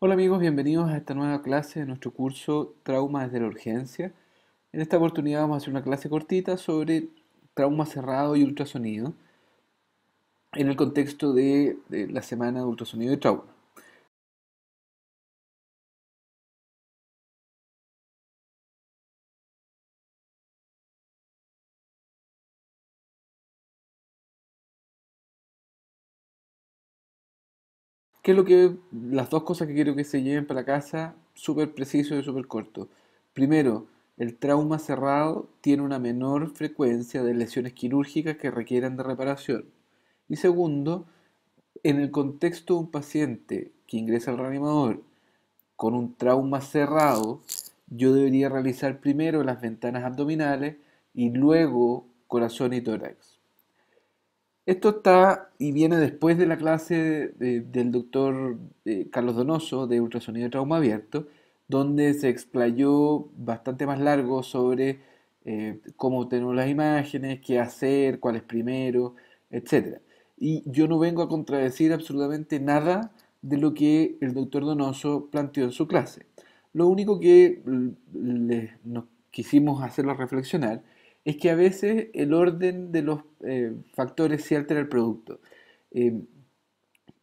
Hola amigos, bienvenidos a esta nueva clase de nuestro curso Trauma desde la Urgencia. En esta oportunidad vamos a hacer una clase cortita sobre trauma cerrado y ultrasonido en el contexto de la semana de ultrasonido y trauma. ¿Qué es lo que, las dos cosas que quiero que se lleven para casa, súper preciso y súper corto? Primero, el trauma cerrado tiene una menor frecuencia de lesiones quirúrgicas que requieran de reparación. Y segundo, en el contexto de un paciente que ingresa al reanimador con un trauma cerrado, yo debería realizar primero las ventanas abdominales y luego corazón y tórax. Esto está y viene después de la clase del doctor Carlos Donoso de ultrasonido de trauma abierto, donde se explayó bastante más largo sobre cómo obtener las imágenes, qué hacer, cuál es primero, etc. Y yo no vengo a contradecir absolutamente nada de lo que el doctor Donoso planteó en su clase. Lo único que nos quisimos hacerlo reflexionar es que a veces el orden de los factores sí altera el producto. Eh,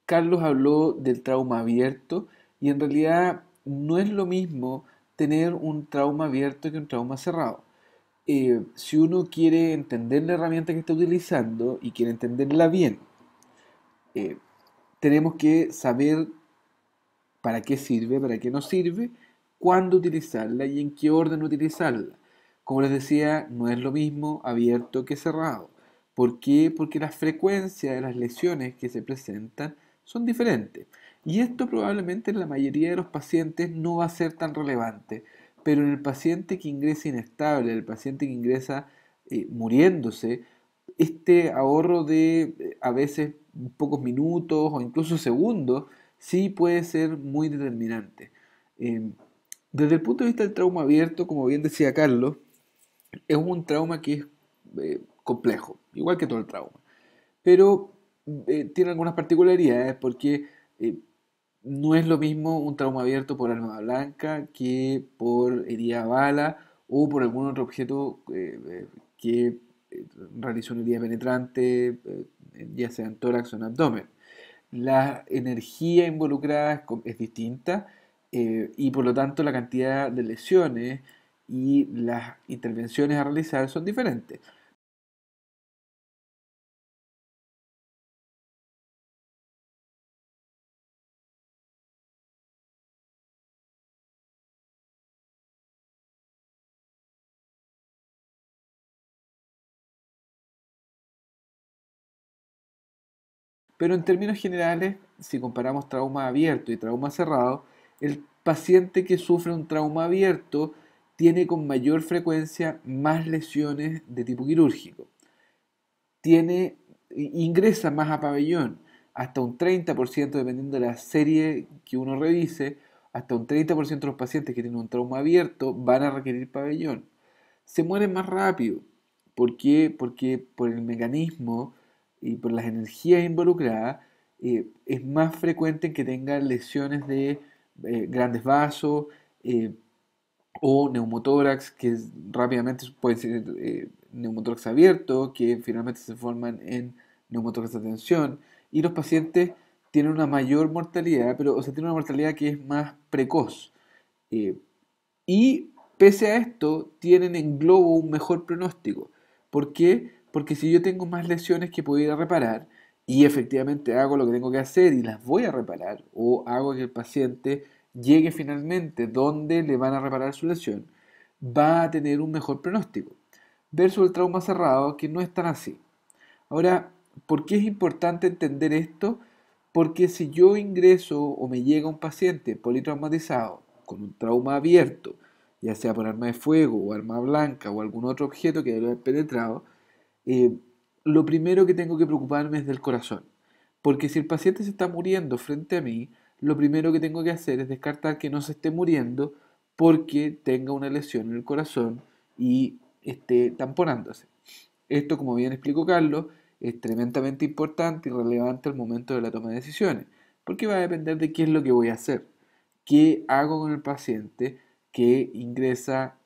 Carlos habló del trauma abierto y en realidad no es lo mismo tener un trauma abierto que un trauma cerrado. Si uno quiere entender la herramienta que está utilizando y quiere entenderla bien, eh, tenemos que saber para qué sirve, para qué no sirve, cuándo utilizarla y en qué orden utilizarla. Como les decía, no es lo mismo abierto que cerrado. ¿Por qué? Porque la frecuencia de las lesiones que se presentan son diferentes. Y esto probablemente en la mayoría de los pacientes no va a ser tan relevante, pero en el paciente que ingresa inestable, el paciente que ingresa muriéndose, este ahorro de a veces pocos minutos o incluso segundos sí puede ser muy determinante. Eh, Desde el punto de vista del trauma abierto, como bien decía Carlos, es un trauma que es complejo, igual que todo el trauma, pero tiene algunas particularidades porque eh, no es lo mismo un trauma abierto por arma blanca que por herida a bala o por algún otro objeto que realizó una herida penetrante, ya sea en tórax o en abdomen. La energía involucrada es distinta y por lo tanto la cantidad de lesiones y las intervenciones a realizar son diferentes. Pero en términos generales, si comparamos trauma abierto y trauma cerrado, el paciente que sufre un trauma abierto tiene con mayor frecuencia más lesiones de tipo quirúrgico. Ingresa más a pabellón, hasta un 30%, dependiendo de la serie que uno revise, hasta un 30% de los pacientes que tienen un trauma abierto van a requerir pabellón. Se mueren más rápido. ¿Por qué? Porque por el mecanismo y por las energías involucradas es más frecuente que tengan lesiones de grandes vasos, eh, o neumotórax, rápidamente puede ser neumotórax abierto, que finalmente se forman en neumotórax de tensión, y los pacientes tienen una mayor mortalidad, pero o sea, tienen una mortalidad que es más precoz. Eh, y pese a esto, tienen en globo un mejor pronóstico. ¿Por qué? Porque si yo tengo más lesiones que puedo ir a reparar y efectivamente hago lo que tengo que hacer y las voy a reparar, o hago que el paciente llegue finalmente donde le van a reparar su lesión, va a tener un mejor pronóstico. Versus el trauma cerrado, que no es tan así. Ahora, ¿por qué es importante entender esto? Porque si yo ingreso o me llega un paciente politraumatizado con un trauma abierto, ya sea por arma de fuego o arma blanca o algún otro objeto que lo haya penetrado, eh, lo primero que tengo que preocuparme es del corazón. Porque si el paciente se está muriendo frente a mí, lo primero que tengo que hacer es descartar que no se esté muriendo porque tenga una lesión en el corazón y esté tamponándose. Esto, como bien explicó Carlos, es tremendamente importante y relevante al momento de la toma de decisiones, porque va a depender de qué es lo que voy a hacer. qué hago con el paciente que ingresa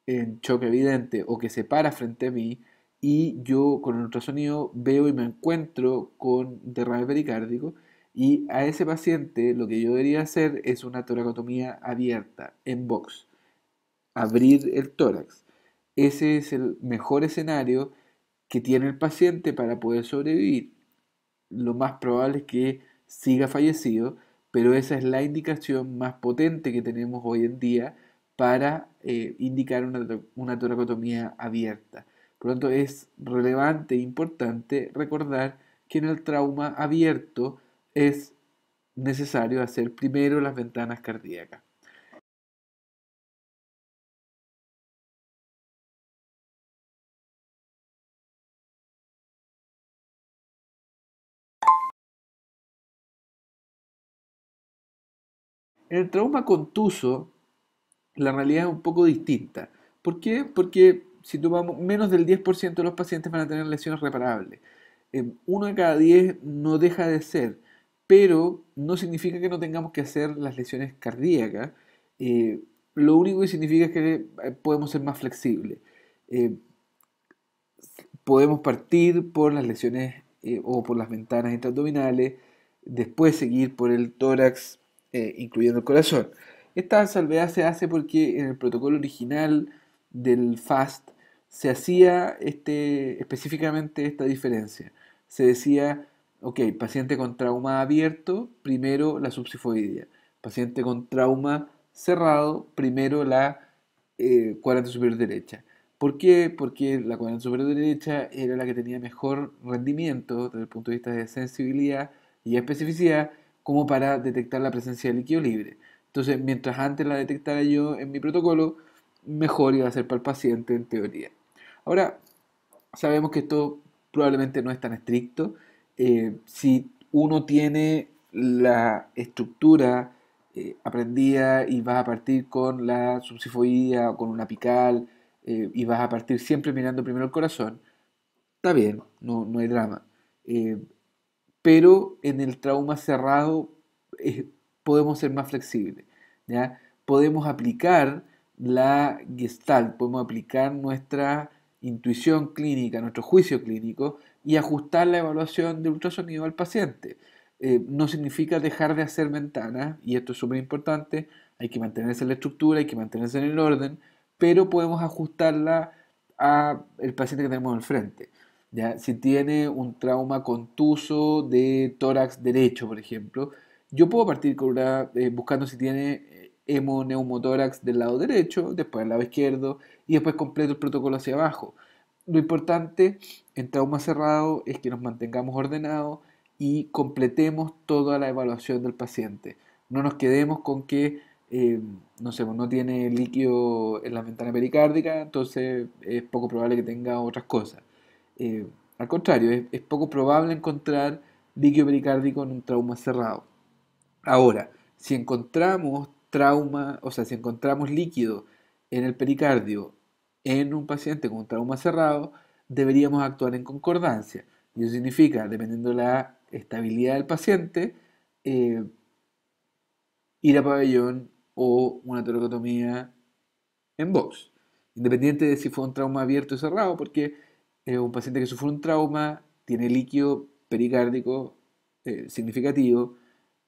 en choque evidente o que se para frente a mí y yo con el ultrasonido veo y me encuentro con derrame pericárdico y a ese paciente lo que yo debería hacer es una toracotomía abierta en box, abrir el tórax. Ese es el mejor escenario que tiene el paciente para poder sobrevivir. Lo más probable es que siga fallecido, pero esa es la indicación más potente que tenemos hoy en día para indicar una toracotomía abierta. Por lo tanto, es relevante e importante recordar que en el trauma abierto es necesario hacer primero las ventanas cardíacas. En el trauma contuso, la realidad es un poco distinta. ¿Por qué? Porque si tomamos menos del 10% de los pacientes van a tener lesiones reparables. Uno de cada 10 no deja de ser, pero no significa que no tengamos que hacer las lesiones cardíacas. Eh, lo único que significa es que podemos ser más flexibles. Eh, Podemos partir por las lesiones o por las ventanas intraabdominales, después seguir por el tórax, incluyendo el corazón. Esta salvedad se hace porque en el protocolo original del FAST se hacía específicamente esta diferencia. Se decía, ok, paciente con trauma abierto, primero la subsifoidea. Paciente con trauma cerrado, primero la cuadrante superior derecha. ¿Por qué? Porque la cuadrante superior derecha era la que tenía mejor rendimiento desde el punto de vista de sensibilidad y especificidad como para detectar la presencia de líquido libre. Entonces, mientras antes la detectara yo en mi protocolo, mejor iba a ser para el paciente en teoría. Ahora, sabemos que esto probablemente no es tan estricto. Si uno tiene la estructura aprendida y vas a partir con la subsifoidea o con una apical y vas a partir siempre mirando primero el corazón, está bien, no hay drama. Eh, pero en el trauma cerrado podemos ser más flexibles, ¿ya? Podemos aplicar la Gestalt, podemos aplicar nuestra intuición clínica, nuestro juicio clínico y ajustar la evaluación de ultrasonido al paciente. No significa dejar de hacer ventanas, y esto es súper importante, hay que mantenerse en la estructura, hay que mantenerse en el orden, pero podemos ajustarla al paciente que tenemos al frente. ¿Ya? Si tiene un trauma contuso de tórax derecho, por ejemplo, yo puedo partir con buscando si tiene hemoneumotórax del lado derecho, después del lado izquierdo y después completo el protocolo hacia abajo. Lo importante en trauma cerrado es que nos mantengamos ordenados y completemos toda la evaluación del paciente. No nos quedemos con que, no sé, pues no tiene líquido en la ventana pericárdica, entonces es poco probable que tenga otras cosas. Eh, Al contrario, es poco probable encontrar líquido pericárdico en un trauma cerrado. Ahora, si encontramos trauma, o sea, si encontramos líquido en el pericardio en un paciente con un trauma cerrado, deberíamos actuar en concordancia. Y eso significa, dependiendo de la estabilidad del paciente, eh, ir a pabellón o una toracotomía en box, independiente de si fue un trauma abierto o cerrado, porque un paciente que sufre un trauma tiene líquido pericárdico significativo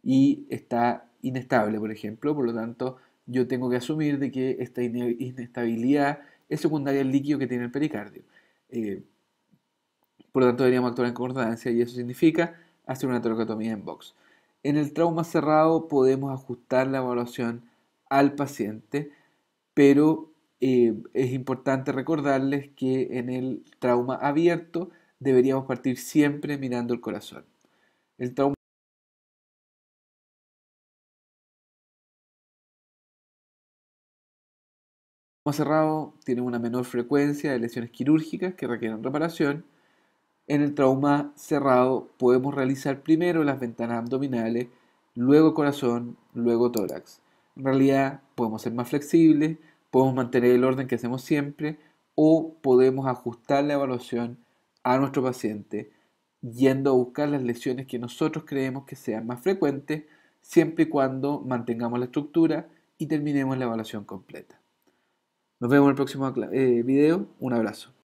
y está inestable, por ejemplo, por lo tanto yo tengo que asumir de que esta inestabilidad es secundaria al líquido que tiene el pericardio. Eh, por lo tanto deberíamos actuar en concordancia y eso significa hacer una toracotomía en box. En el trauma cerrado podemos ajustar la evaluación al paciente, pero es importante recordarles que en el trauma abierto deberíamos partir siempre mirando el corazón. El trauma cerrado tiene una menor frecuencia de lesiones quirúrgicas que requieren reparación. En el trauma cerrado podemos realizar primero las ventanas abdominales, luego corazón, luego tórax. En realidad podemos ser más flexibles, podemos mantener el orden que hacemos siempre o podemos ajustar la evaluación a nuestro paciente yendo a buscar las lesiones que nosotros creemos que sean más frecuentes siempre y cuando mantengamos la estructura y terminemos la evaluación completa. Nos vemos en el próximo video. Un abrazo.